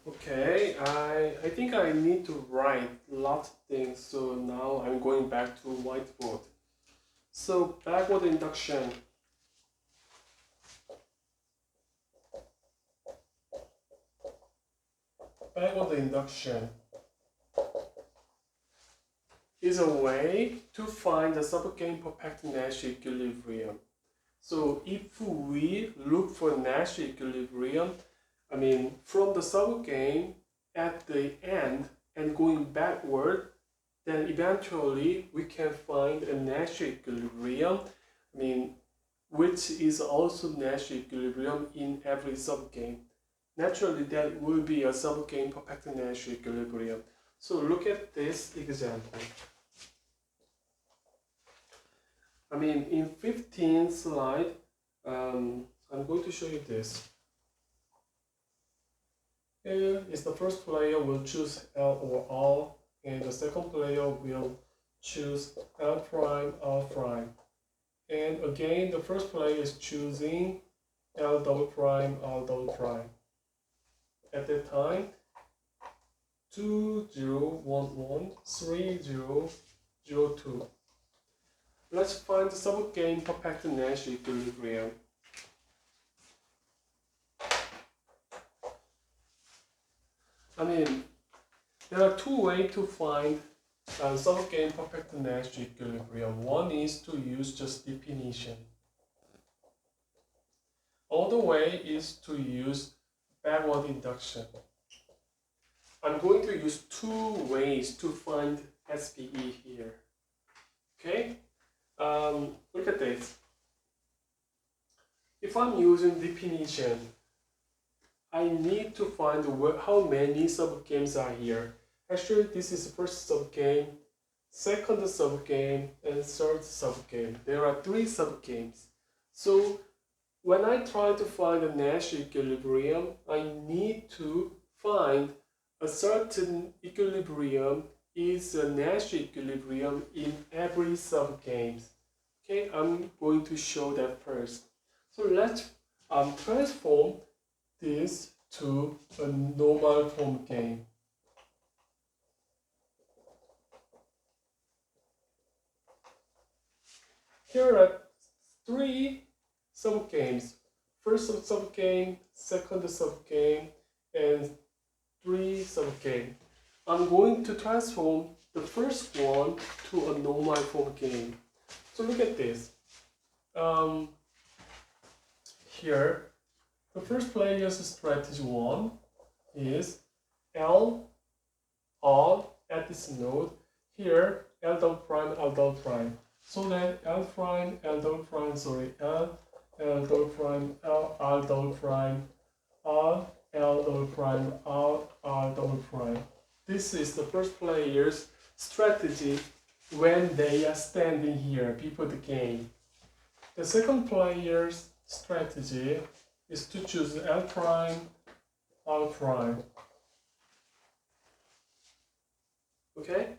Okay, I think I need to write lots of things, so now I'm going back to whiteboard. So backward induction. Backward induction is a way to find the subgame perfect Nash equilibrium. So if we look for Nash equilibrium, from the subgame at the end and going backward, then eventually we can find a Nash equilibrium, which is also Nash equilibrium in every subgame. Naturally, there will be a subgame perfect Nash equilibrium. So look at this example. In 15th slide, I'm going to show you this. Here is the first player will choose L or R, and the second player will choose L prime, R prime. And again, the first player is choosing L double prime, R double prime. At that time, 2, 0, 1, 1, 3, 0, 0, 2. Let's find the subgame perfect Nash equilibrium. There are two ways to find subgame perfect Nash equilibrium. One is to use just definition. Other way is to use backward induction. I'm going to use two ways to find SPE here. Okay? Look at this. If I'm using definition, I need to find how many subgames are here. Actually, this is the first subgame, second subgame, and third subgame. There are three subgames. So when I try to find a Nash equilibrium, I need to find a certain equilibrium is a Nash equilibrium in every subgame. Okay, I'm going to show that first. So let's transform this to a normal form game. Here are three subgames. First subgame, second subgame, and three subgame. I'm going to transform the first one to a normal form game. So look at this. Here, the first player's strategy 1 is L, R at this node. Here, L double prime, L double prime. So then L prime, L double prime, L double prime, L, R double prime, R, L double prime, R, R double prime. This is the first player's strategy when they are standing here before the game. The second player's strategy is to choose L prime, R prime. Okay?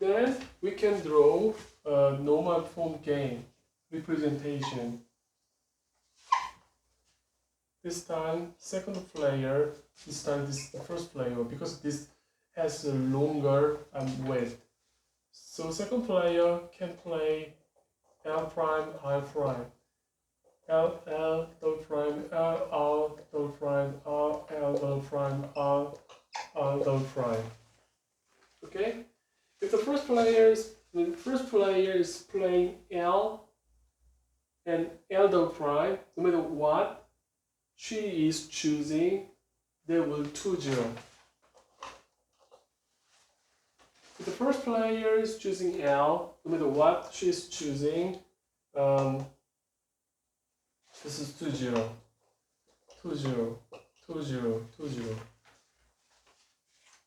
Then we can draw a normal form game representation. This time, second player, this time this is the first player because this has a longer width. So second player can play L prime, R prime. L, L, double prime, L, R, double prime, R, L, double prime, R, R, double prime. Okay? If the first player is playing L and L double prime, no matter what she is choosing, they will 2-0. If the first player is choosing L, no matter what she is choosing, this is 2-0, 2-0, 2-0, 2-0.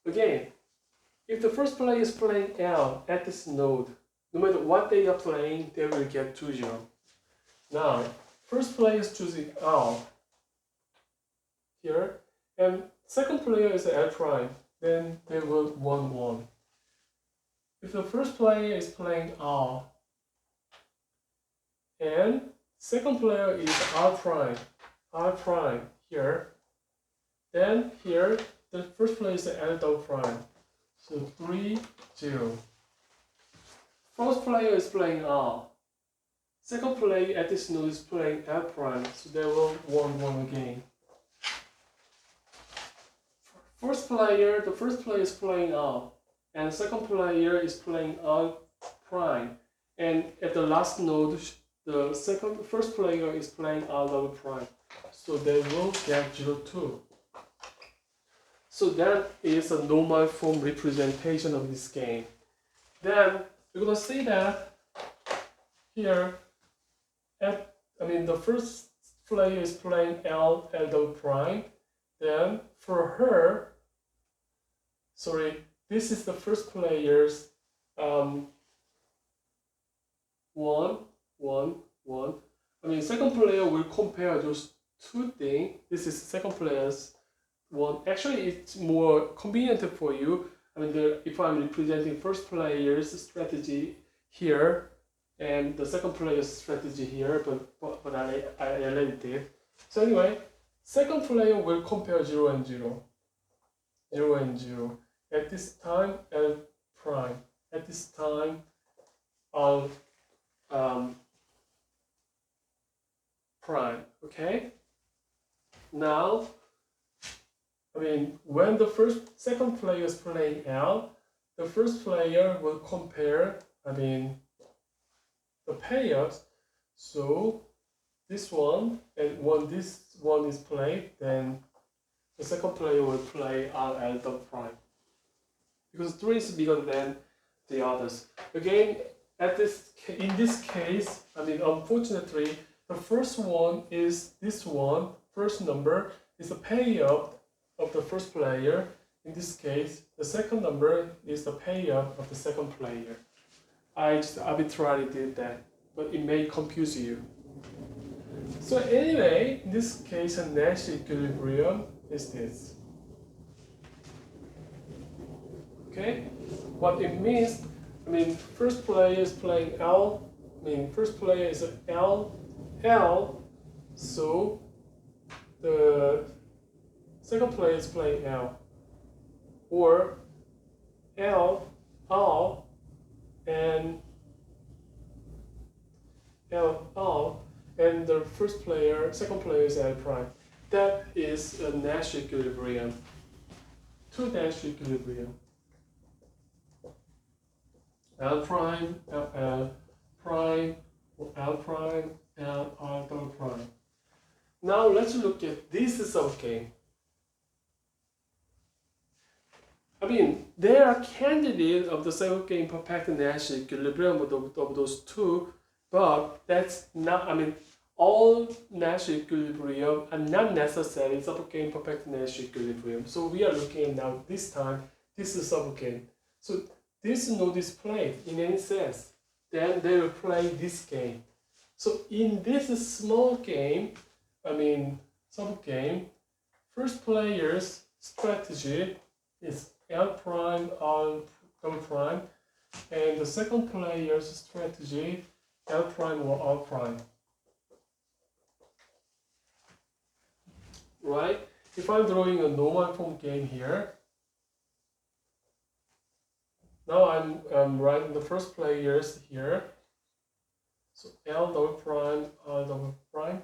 Again, if the first player is playing L at this node, no matter what they are playing, they will get 2-0. Now, first player is choosing L here, and second player is L prime, then they will 1-1. If the first player is playing R, and second player is R prime here, then here the first player is L double prime. So 3, 0. First player is playing R. Second player at this node is playing L prime, so they will 1, 1 again. The first player is playing R, and the second player is playing R prime. And at the last node, the first player is playing R double prime, so they will get 0, 2. So that is a normal form representation of this game. Then we're gonna see that here, the first player is playing L double prime. Then for her, this is the first player's 1, 1, 1. Second player will compare those two things. This is second player's 1. Actually, it's more convenient for you. If I'm representing first player's strategy here and the second player's strategy here, but I already did. So anyway, second player will compare 0 and 0. 0 and 0. At this time, L prime. At this time, L prime. Okay? Now, when the second player is playing L, the first player will compare, the pairs. So this one, and when this one is played, then the second player will play R L double prime. Because 3 is bigger than the others. Again, in this case, unfortunately, the first one is this one, first number is the payout of the first player. In this case, the second number is the payout of the second player. I just arbitrarily did that, but it may confuse you. So anyway, in this case, a Nash equilibrium is this. Okay? What it means, first player is playing L, first player is L, so the second player is playing L, or L, R, and the second player is L prime. That is a Nash equilibrium. Two Nash equilibrium. L prime, L prime, L prime, L R double prime. Now let's look at this subgame. They are candidates of the subgame perfect Nash equilibrium of those two, but that's not, all Nash equilibrium are not necessarily subgame perfect Nash equilibrium. So we are looking at now, this time, this is subgame. So this node is played in any sense, then they will play this game. So in this small game, subgame, first player's strategy is L prime, R double prime, and the second player's strategy, L prime or R prime. Right? If I'm drawing a normal form game here, now I'm writing the first players here. So L double prime, R double prime,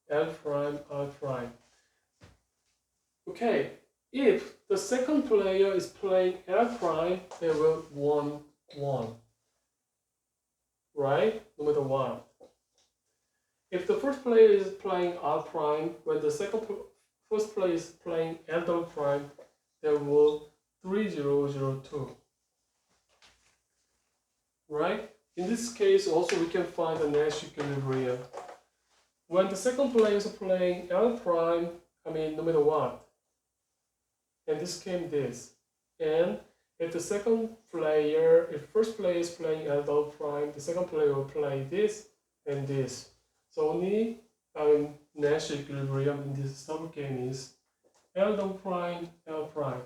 L prime, R prime. Okay, if the second player is playing L prime, they will 1, 1. Right? No matter what. If the first player is playing R prime, when the first player is playing L double prime, they will 3, 0, 0, 2. Right? In this case, also we can find the Nash equilibrium. When the second player is playing L prime, no matter what, and this came this, and if first player is playing L double prime, the second player will play this and this. So only Nash equilibrium in this subgame is L double prime, L prime.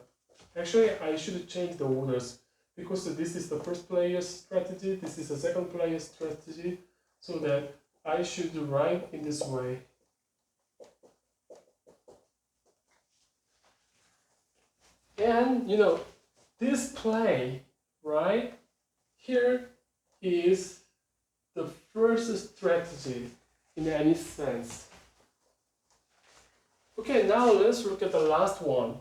Actually, I should change the orders, because this is the first player's strategy, this is the second player's strategy, so that I should write in this way. And this play, right? Here is the first strategy in any sense. Okay, now let's look at the last one.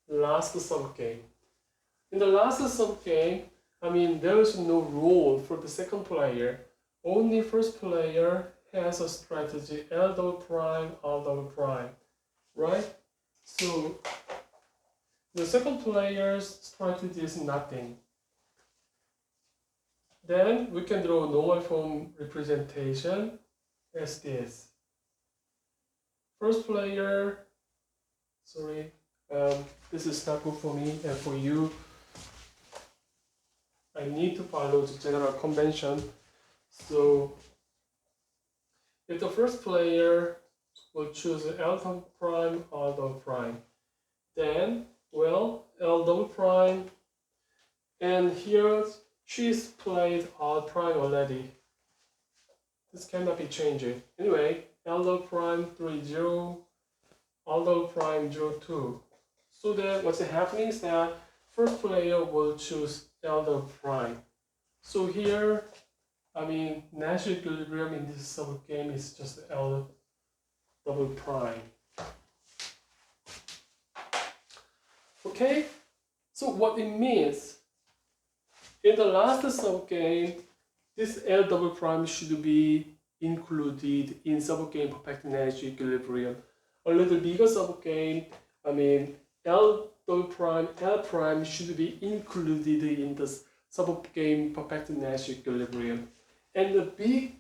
Last subgame. In the last subgame, there is no rule for the second player. Only first player has a strategy L double prime, R double prime, right? So the second player's strategy is nothing. Then we can draw a normal form representation as this. First player, this is not good for me and for you. I need to follow the general convention. So if the first player will choose L double prime, R double prime, then, well, L double prime, and here she's played R prime already. This cannot be changed. Anyway, L double prime 3, 0, R double prime 0, 2. So that what's happening is that first player will choose L double prime. So here, Nash equilibrium in this subgame is just L double prime. Okay, so what it means, in the last subgame, this L double prime should be included in subgame perfect Nash equilibrium. A little bigger subgame, L double prime, L prime should be included in the subgame perfect Nash equilibrium. And the big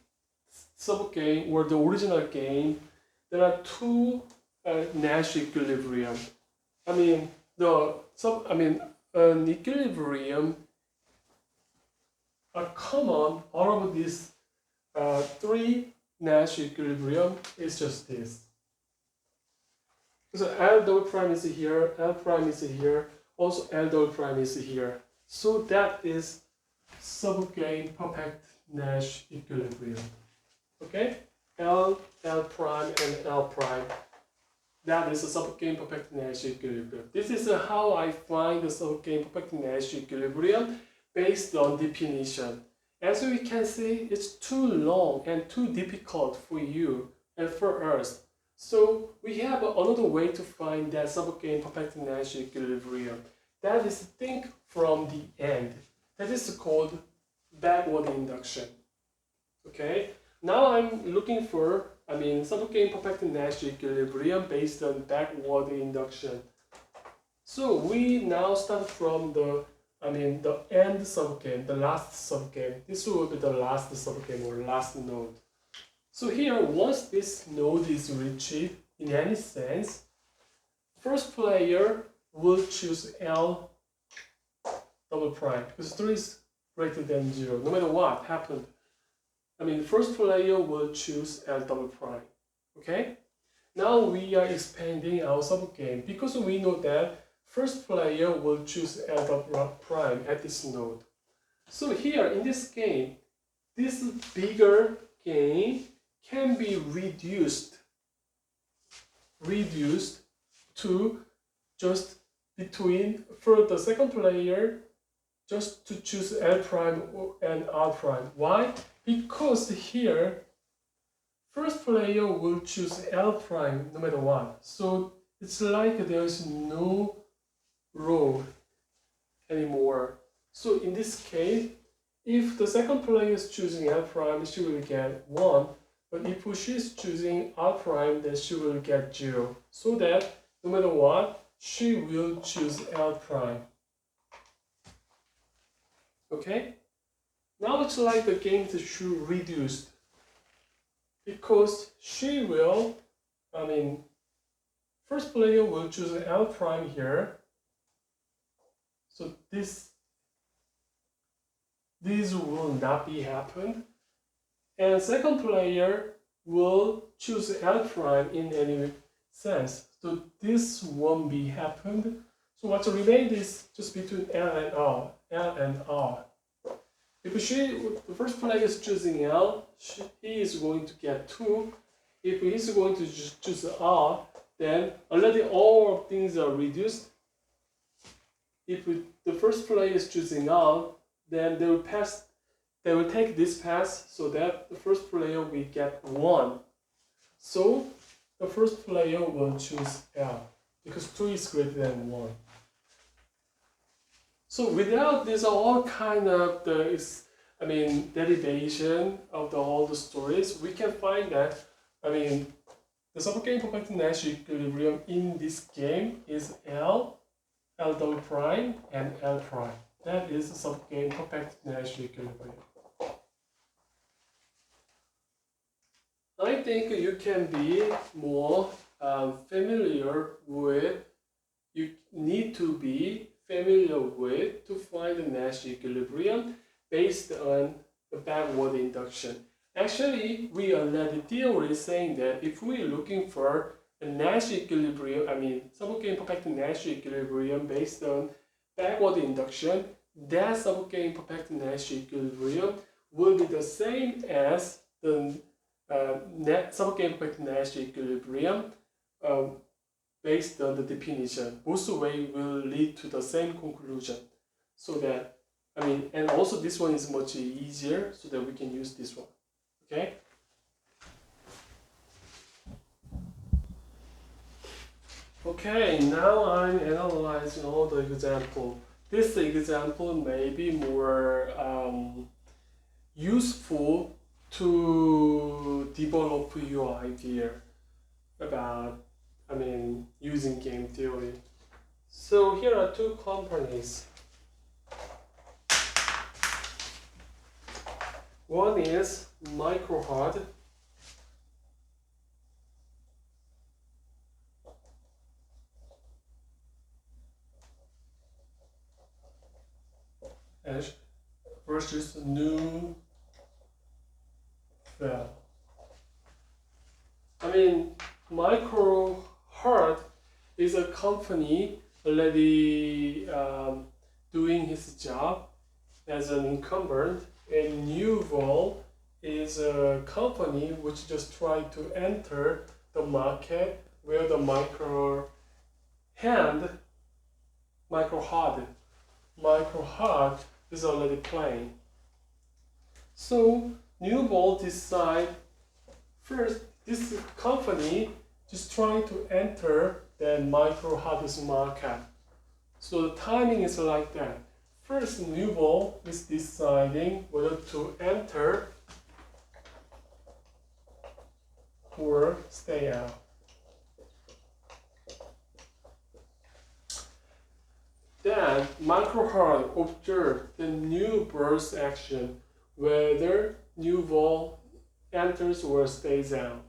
subgame or the original game, there are two Nash equilibrium. An equilibrium are common all of these three Nash equilibrium is just this. So L double prime is here, L prime is here, also L double prime is here. So that is subgame perfect Nash equilibrium. Okay? L prime, and L prime. That is a subgame perfect Nash equilibrium. This is how I find the subgame perfect Nash equilibrium based on definition. As we can see, it's too long and too difficult for you and for us. So we have another way to find that subgame perfect Nash equilibrium. That is think from the end. That is called backward induction. Okay? Now I'm looking for subgame perfect Nash equilibrium based on backward induction. So we now start from the end subgame, the last subgame. This will be the last subgame or last node. So here, once this node is reached, in any sense, first player will choose L double prime because 3 is greater than 0, no matter what happened. First player will choose L double prime. Okay? Now we are expanding our subgame because we know that first player will choose L double prime at this node. So here in this game, this bigger game can be reduced to just between for the second player just to choose L prime and R prime. Why? Because here first player will choose L prime no matter what. So it's like there's no row anymore. So in this case, if the second player is choosing L prime, she will get 1. But if she's choosing R prime, then she will get 0. So that no matter what, she will choose L prime. Okay? Now it's like the game is reduced. Because she will, first player will choose L prime here. So this will not be happened. And second player will choose L prime in any sense. So this won't be happened. So what remains is just between L and R. L and R. If the first player is choosing L, he is going to get 2. If he is going to choose R, then already all of things are reduced. If the first player is choosing on, then they will take this pass so that the first player will get 1. So the first player will choose L because 2 is greater than 1. So without this all kind of derivation of all the stories, we can find that the subgame perfect Nash equilibrium in this game is L, L double prime, and L prime. That is the subgame perfect Nash equilibrium. I think you can be more familiar with, you need to be familiar with to find the Nash equilibrium based on the backward induction. Actually, we already theory saying that if we're looking for a Nash equilibrium, subgame perfect Nash equilibrium based on backward induction, that subgame perfect Nash equilibrium will be the same as the subgame perfect Nash equilibrium based on the definition. Both ways will lead to the same conclusion. So that, and also this one is much easier so that we can use this one. Okay? Okay, now I'm analyzing all the example. This example may be more useful to develop your idea about using game theory. So here are two companies. One is Microhard, versus New Well. Microhard is a company already doing his job as an incumbent, and Newval is a company which just tried to enter the market where the Microhard is already playing. So Newval decide first this company just trying to enter the Microhard's market. So the timing is like that. First, Newval is deciding whether to enter or stay out. Then Microhard observed the Newval's action, whether Newval enters or stays out.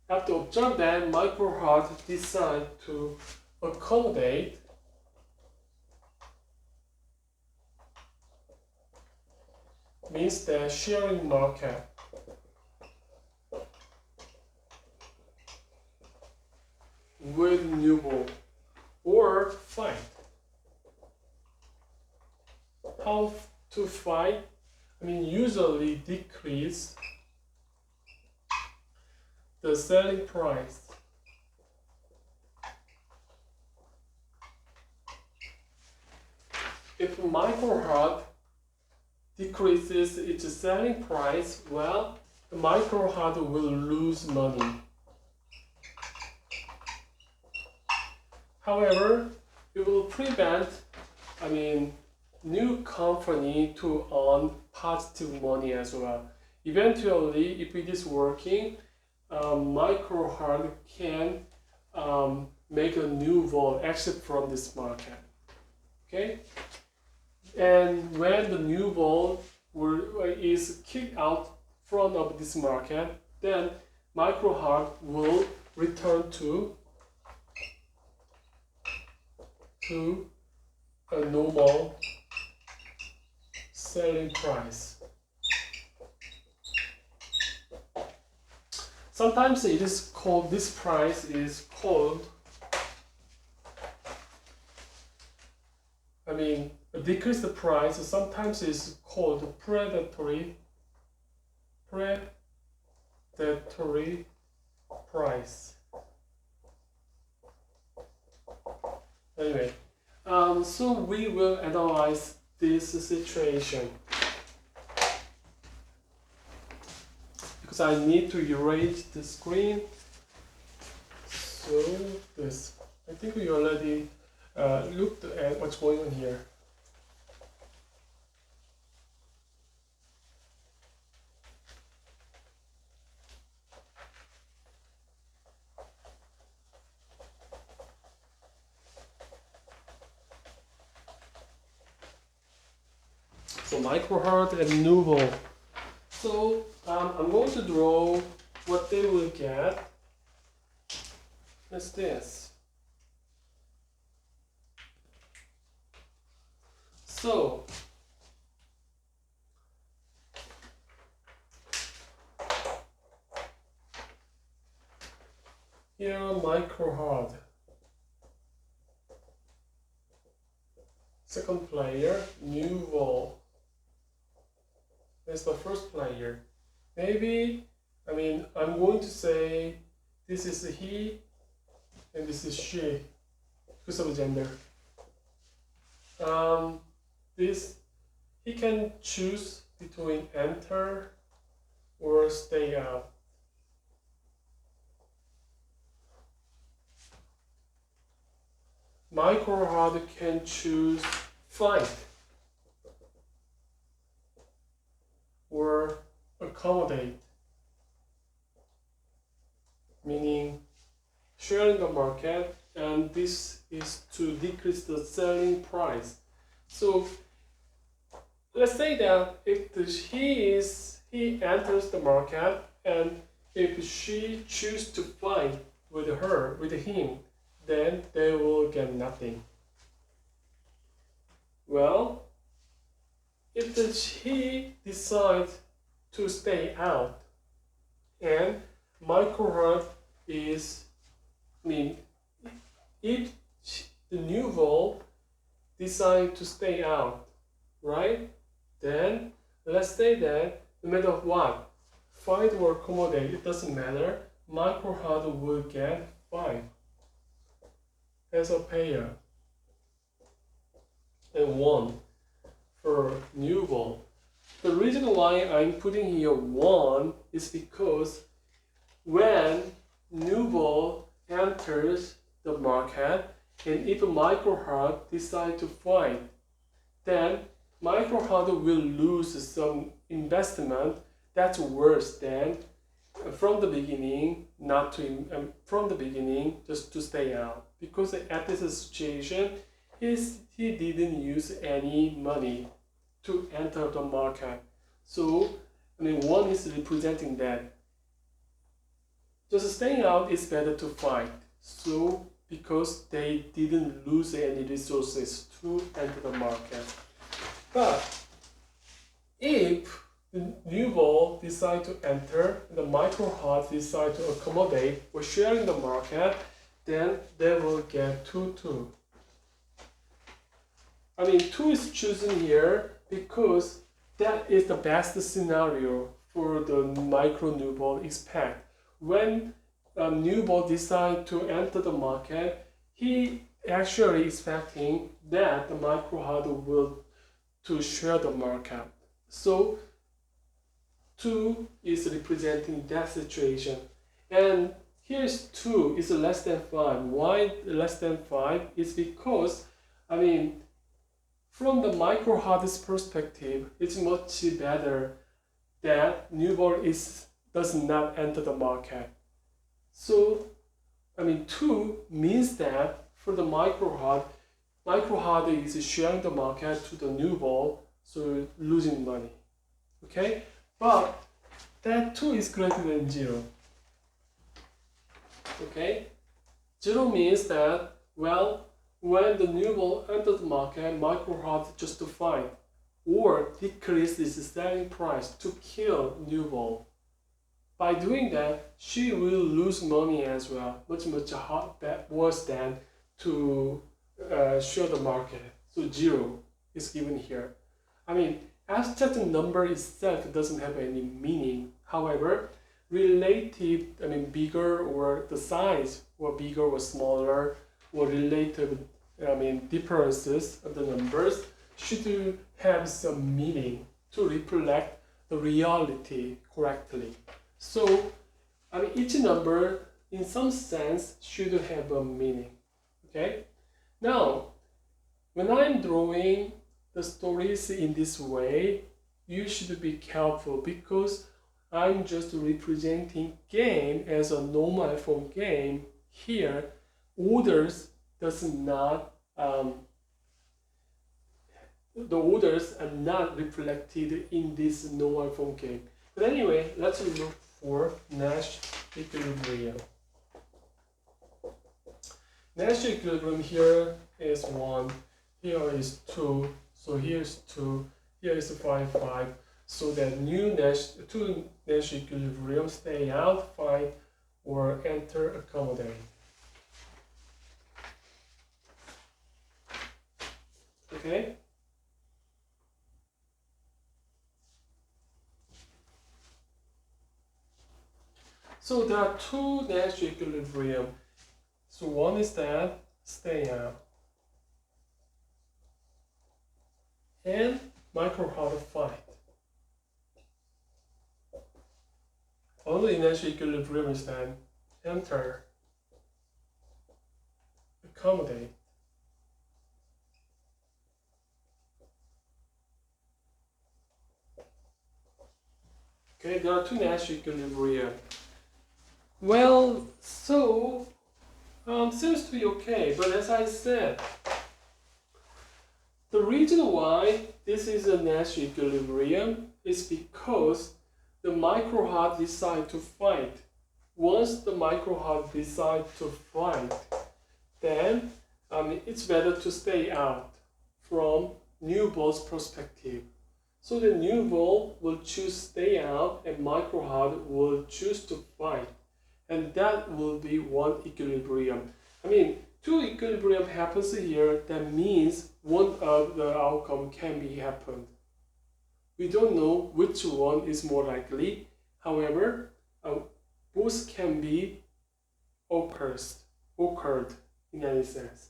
After observing that, Microhard decided to accommodate means the sharing market with Newval or fight. How to fight? Usually decrease the selling price. If Microhard decreases its selling price, well, the Microhard will lose money. However, it will prevent, new company to earn positive money as well. Eventually, if it is working, Microhard can make a Newval exit from this market. Okay, and when the Newval is kicked out front of this market, then Microhard will return to a normal selling price. Sometimes it is called, this price is called, a decreased price sometimes is called predatory price. Anyway, so we will analyze this situation because I need to erase the screen. So this, I think we already looked at what's going on here. So microHeart and Nuvo. So I'm going to draw what they will get. What's this? So here microHeart. Second player, Nuvo. That's the first player. Maybe, I'm going to say this is he and this is she because of gender. This, he can choose between enter or stay out. microHeart can choose fight or accommodate, meaning sharing the market, and this is to decrease the selling price. So let's say that if he enters the market and if she chooses to fight with him, then they will get nothing. Well, if he decides to stay out and microHeart is, if the Nuvo decide to stay out, right? Then let's say that no matter what, fight or accommodate, it doesn't matter, microHeart will get 5 as a payer and 1 for Nuvo. The reason why I'm putting here 1 is because when Nuvo enters the market and if microHeart decides to fight, then microHeart will lose some investment that's worse than from the beginning just to stay out, because at this situation he didn't use any money to enter the market. So 1 is representing that just staying out is better to fight, so because they didn't lose any resources to enter the market. But if the Nuvo decide to enter, the microHeart decide to accommodate or share in the market, then they will get 2, 2. 2 is chosen here because that is the best scenario for the micro Nuvo expect. When Nuvo decide to enter the market, he actually expecting that the microHeart will to share the market. So 2 is representing that situation, and here's 2 is less than 5. Why less than 5? Is because from the microHeart's perspective, it's much better that Nuvo does not enter the market. So 2 means that for the microHeart is sharing the market to the Nuvo, so losing money. Okay, but that 2 is greater than 0. Okay, 0 means that, well, when the Nuvo enters the market, microHeart just to fight or decrease its selling price to kill Nuvo. By doing that, she will lose money as well, much worse than to share the market. So 0 is given here. Abstract number itself doesn't have any meaning. However, relative, bigger or the size, or bigger or smaller, or relative differences of the numbers should have some meaning to reflect the reality correctly. So, each number in some sense should have a meaning. Okay? Now, when I'm drawing the stories in this way, you should be careful because I'm just representing game as a normal form game. Here, orders does not the orders are not reflected in this normal form game. But anyway, let's look for Nash equilibrium. Nash equilibrium here is 1, here is 2, so here's 2, here is 5, 5. So that two Nash equilibrium stay out, find, or enter, accommodate. Okay? So there are two Nash equilibrium. So one is that stay out, and micro-Harder find. Only Nash equilibrium is then enter, accommodate. Okay, there are two Nash equilibrium. Well, so seems to be okay, but as I said, the reason why this is a Nash equilibrium is because the micro-Hard decide to fight. Once the micro-Hard decide to fight, then it's better to stay out from new ball's perspective. So the new ball will choose stay out and micro-Hard will choose to fight. And that will be one equilibrium. Two equilibrium happens here, that means one of the outcome can be happened. We don't know which one is more likely. However, both can be occurred in any sense.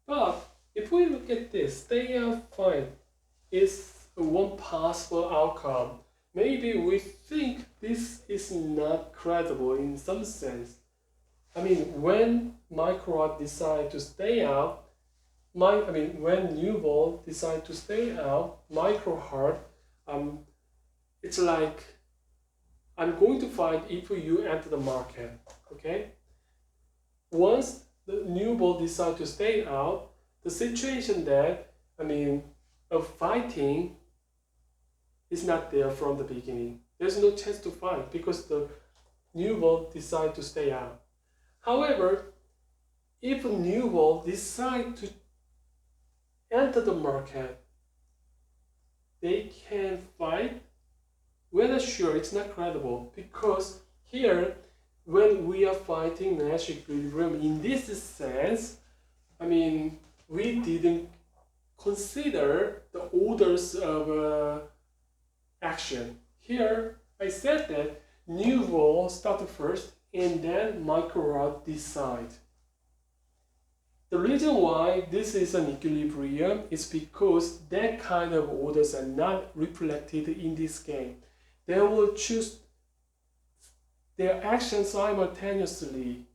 But if we look at this, stay out fight is one possible outcome. Maybe we think this is not credible in some sense. When micro-Hard decide to stay out, when new ball decide to stay out, micro-Hard, it's like I'm going to fight if you enter the market. Okay. Once the new ball decide to stay out, the situation that of fighting is not there from the beginning. There's no chance to fight because the new ball decide to stay out. However, if a new ball decide to enter the market, they can fight. We're not sure, it's not credible, because here, when we are fighting Nash equilibrium in this sense, we didn't consider the orders of action. Here, I said that new ball started first and then micro-Hard decide. The reason why this is an equilibrium is because that kind of orders are not reflected in this game. They will choose their action simultaneously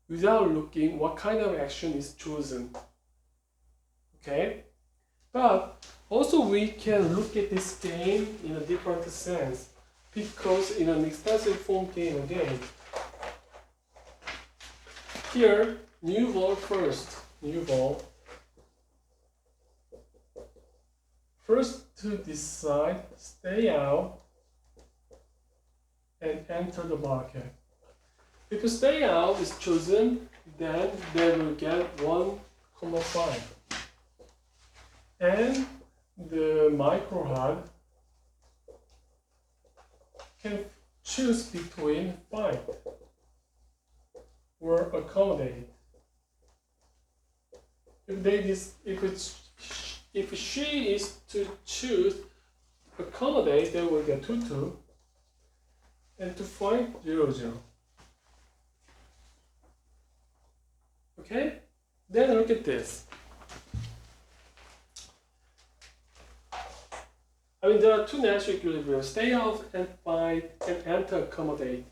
without looking what kind of action is chosen. Okay? But also we can look at this game in a different sense, because in an extensive form game again, here, new ball first. New ball. First to decide, stay out, and enter the market. If stay out is chosen, then they will get 1,5. And the micro-Hard can choose between 5 or accommodate. If she is to choose accommodate, they will get 2, 2, and to fight 0, 0. Okay? Then look at this. I mean, there are two natural equilibriums: stay out and fight, and enter, accommodate.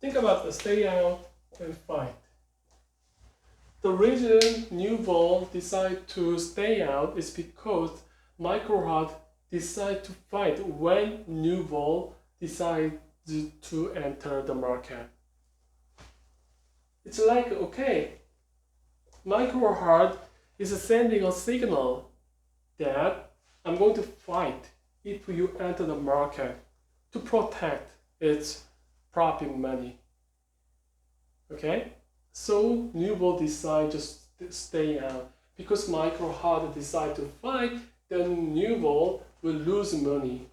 Think about the stay out and fight. The reason new ball decide to stay out is because micro hard decide to fight when new ball decide to enter the market. It's like, okay, micro hard is sending a signal that I'm going to fight if you enter the market to protect its profit money. Okay? So new ball decide to stay out. Because micro hard decide to fight, then new ball will lose money,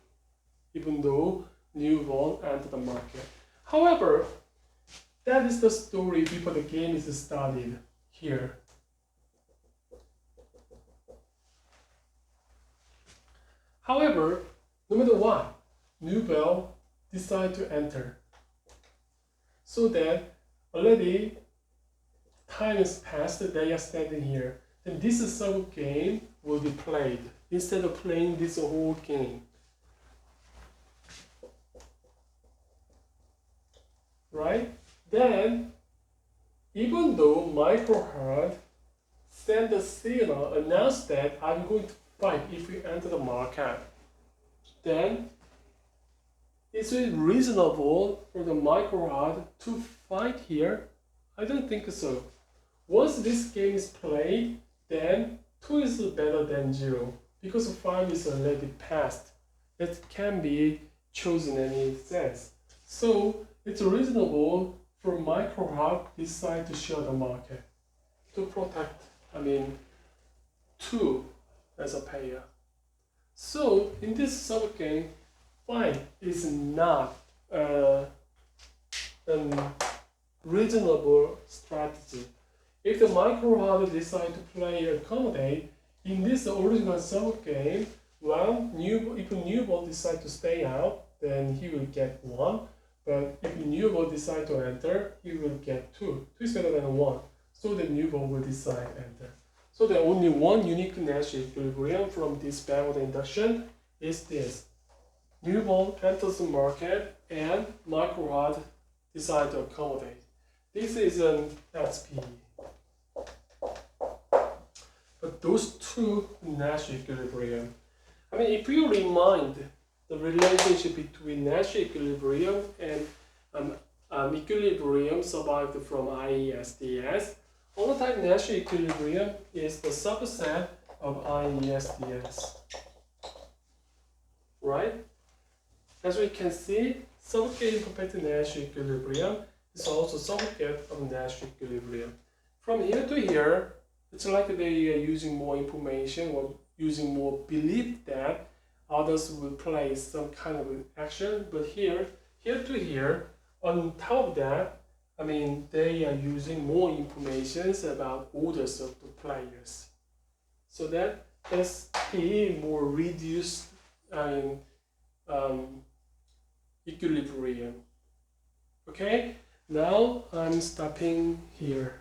even though new ball enter the market. However, that is the story before the game is started here. However, no matter what, new ball decide to enter. So that already time has passed, they are standing here. Then this sub game will be played instead of playing this whole game. Right? Then, even though micro hard send a signal, announce that I'm going to fight if you enter the market, then is it reasonable for the micro hard to fight here? I don't think so. Once this game is played, then 2 is better than 0 because 5 is already passed. It can be chosen in any sense. So it's reasonable for micro hard decide to share the market to protect, 2 as a payer. So in this sub game, 5 is not a reasonable strategy. If the micro hard decide to play accommodate in this original sub game, well, if new ball decide to stay out, then he will get 1. But if new ball decide to enter, he will get 2. 2 is better than 1. So the new ball will decide enter. So the only one unique Nash equilibrium from this backward induction is this. New ball enters the market and micro hard decide to accommodate. This is an SPE. But those two Nash equilibrium, if you remind the relationship between Nash equilibrium and equilibrium survived from IESDS, holotype Nash equilibrium is the subset of IESDS. Right? As we can see, subgate imperfect Nash equilibrium is also subgate of Nash equilibrium. From here to here, it's like they are using more information or using more belief that others will play some kind of action. But here to here, on top of that, they are using more information about orders of the players. So that SP more reduced equilibrium. Okay, now I'm stopping here.